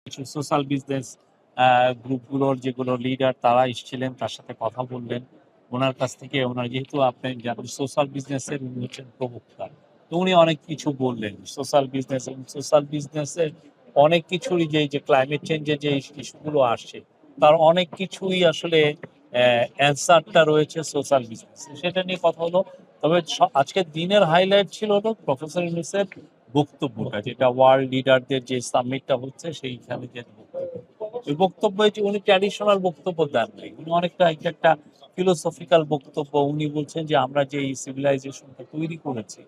কিছু social business গ্রুপগুলোর যেগুলো leader তারা এসেছিলেন, তার সাথে কথা বললেন। ওনার কাছ থেকে ওনার যেহেতু আপনি জানেন সোশ্যাল বিজনেসের উনি হচ্ছেন প্রবক্তা, তো উনি অনেক কিছু বললেন সোশ্যাল বিজনেস এবং সোশ্যাল বিজনেসের অনেক কিছুরই যে ক্লাইমেট চেঞ্জের যে ইস্যুগুলো আসছে তার অনেক কিছুই আসলে অ্যান্সারটা রয়েছে সোশ্যাল বিজনেস, সেটা নিয়ে কথা হলো। তবে আজকের দিনের হাইলাইট ছিল হলো প্রফেসর ইউনূসের বক্তব্যটা, যেটা ওয়ার্ল্ড লিডারদের যে সামিটটা হচ্ছে সেইখানে যে বক্তব্য, ওই বক্তব্যে যে উনি ট্র্যাডিশনাল বক্তব্য দেন নাই, উনি অনেকটা একটা ফিলোসফিক্যাল বক্তব্য। উনি বলছেন যে আমরা যে এই সিভিলাইজেশনটা তৈরি করেছি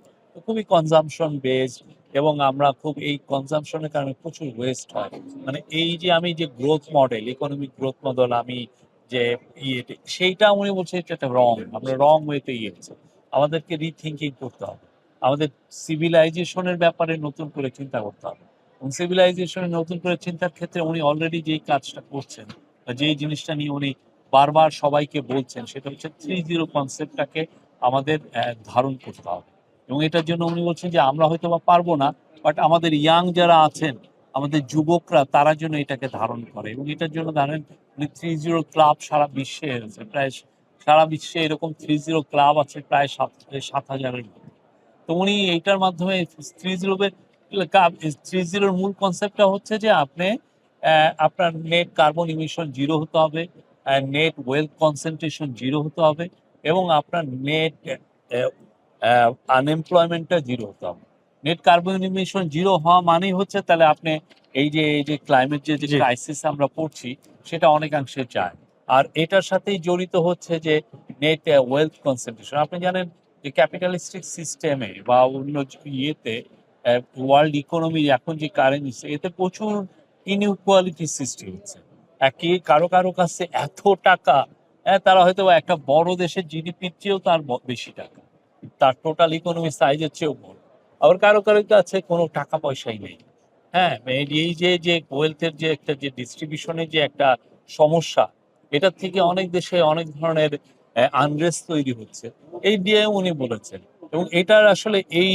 খুবই কনজাম্পশন বেসড, এবং আমরা খুব এই কনজাম্পশনের কারণে প্রচুর ওয়েস্ট হয়। মানে এই যে আমি যে growth model, economic growth model আমি যে সেইটা উনি বলছে এটা রং, আমরা রং ওয়েতে ইয়েছে, আমাদেরকে রিথিঙ্কিং করতে হবে, আমাদের সিভিলাইজেশনের ব্যাপারে নতুন করে চিন্তা করতে হবে। এবং সিভিলাইজেশনের নতুন করে চিন্তার ক্ষেত্রে উনি অলরেডি যেই কাজটা করছেন বা যেই জিনিসটা নিয়ে উনি বারবার সবাইকে বলছেন সেটা হচ্ছে 3-0 কনসেপ্টটাকে আমাদের ধারণ করতে হবে। এবং এটার জন্য উনি বলছেন যে আমরা হয়তো বা পারবো না, বাট আমাদের ইয়াং যারা আছেন, আমাদের যুবকরা তারা যেন এটাকে ধারণ করে। এবং এটার জন্য ধরেন 3-0 ক্লাব সারা বিশ্বে আছে, প্রায় সারা বিশ্বে এরকম 3-0 ক্লাব আছে প্রায় 7,000-এর মতো। তো উনি এইটার মাধ্যমে 3-0 মূল কনসেপ্টটা হচ্ছে যে আপনি আপনার নেট কার্বন ইমিশন জিরো হতে হবে, নেট ওয়েলথ কনসেন্ট্রেশন জিরো হতে হবে, এবং আপনার নেট আনএমপ্লয়মেন্টটা জিরো হতে হবে। নেট কার্বন ইমিশন জিরো হওয়া মানেই হচ্ছে তাহলে আপনি এই যে ক্লাইমেট যে ক্রাইসিস আমরা পড়ছি সেটা অনেকাংশে যায়। আর এটার সাথেই জড়িত হচ্ছে যে নেট ওয়েলথ কনসেন্ট্রেশন। আপনি জানেন যে ক্যাপিটালিস্টিক সিস্টেমে বা অন্য ইয়েতে ওয়ার্ল্ড ইকোনমি এখন যে কারেন্সি, এতে প্রচুর ইনইকুয়ালিটি সৃষ্টি হচ্ছে। একই কারো কারো কাছে এত টাকা, তারা হয়তো একটা বড় দেশের জিডিপির চেয়েও তার বেশি টাকা, তার টোটাল ইকোনমি সাইজের চেয়েও বড়। আবার কারো কারো কাছে কোনো টাকা পয়সাই নেই। হ্যাঁ, এই যে ওয়েলথের যে একটা যে ডিস্ট্রিবিউশনের যে একটা সমস্যা, এটার থেকে অনেক দেশে অনেক ধরনের আনরেস্ট তৈরি হচ্ছে, এই দিয়ে উনি বলেছেন। এবং এটার আসলে এই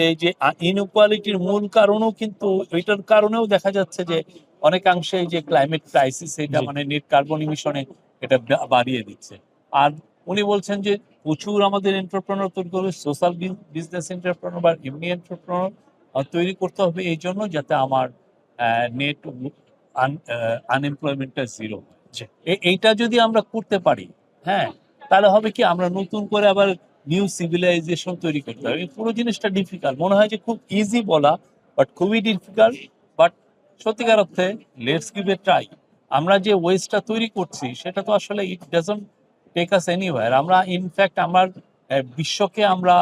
এই যে ইনইকুয়ালিটির মূল কারণও কিন্তু এটার কারণেও দেখা যাচ্ছে যে অনেকাংশে যে ক্লাইমেট ক্রাইসিস এটা মানে নেট কার্বন ইমিশনে এটা বাড়িয়ে দিচ্ছে। আর উনি বলছেন যে প্রচুর আমাদের এন্টারপ্রেনার তৈরি করবে, সোশ্যাল বিজনেস এন্টারপ্রেনার বা এমনি এন্টারপ্রেনার তৈরি করতে হবে, এই জন্য যাতে আমার নেট আনএমপ্লয়মেন্টটা জিরো হয়। এইটা যদি আমরা করতে পারি, হ্যাঁ, তাহলে হবে কি আমরা নতুন করে আবার নিউ সিভিলাইজেশন তৈরি করতে হবে। এই পুরো জিনিসটা ডিফিকাল্ট মনে হয় যে খুব ইজি বলা, বাট খুবই ডিফিকাল্ট। বাট সত্যিকার অর্থে লেটস গিভ এ ট্রাই। আমরা যে ওয়েস্টটা তৈরি করছি সেটা তো আসলে it doesn't take us anywhere. আমরা ইনফ্যাক্ট আমার বিশ্বকে আমরা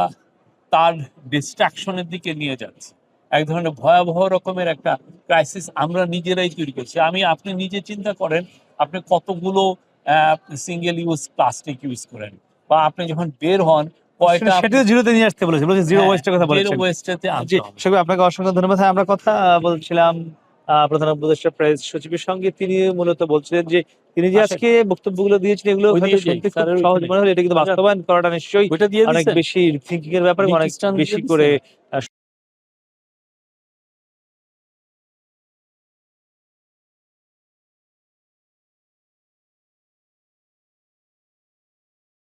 তার ডিস্ট্রাকশনের দিকে নিয়ে যাচ্ছি। এক ধরনের ভয়াবহ রকমের একটা ক্রাইসিস আমরা নিজেরাই তৈরি করছি। আপনি নিজে চিন্তা করেন, আপনি কতগুলো সিঙ্গেল ইউজ প্লাস্টিক ইউজ করেন, বা আপনি যখন বের হন কয়টা সেটা জিরোতে নিয়ে আসতে বলেছে, জিরো ওয়েস্টের কথা জিরো বলেছেন। ওয়েস্টেতে জি, আনতে হবে। সবাই আপনাকে অসংখ্য ধন্যবাদ। হ্যাঁ, আমরা কথা বলছিলাম প্রধান উপদেষ্টা প্রেস সচিবের সঙ্গে। তিনি মূলত বলছিলেন যে তিনি যে আসেন, আজকে বক্তব্যগুলো দিয়েছেন এগুলো ওই হয়তো দিয়ে শুনতে খুব স্যারের সহজ ওইখানে মনে হলে এটা কিন্তু বাস্তবায়ন করাটা নিশ্চয়ই ওইটা দিয়ে অনেক দিচ্ছেন, বেশি থিঙ্কিং এর ব্যাপার, অনেক লিঙ্ক স্টান দিয়ে বেশি করে দিচ্ছেন।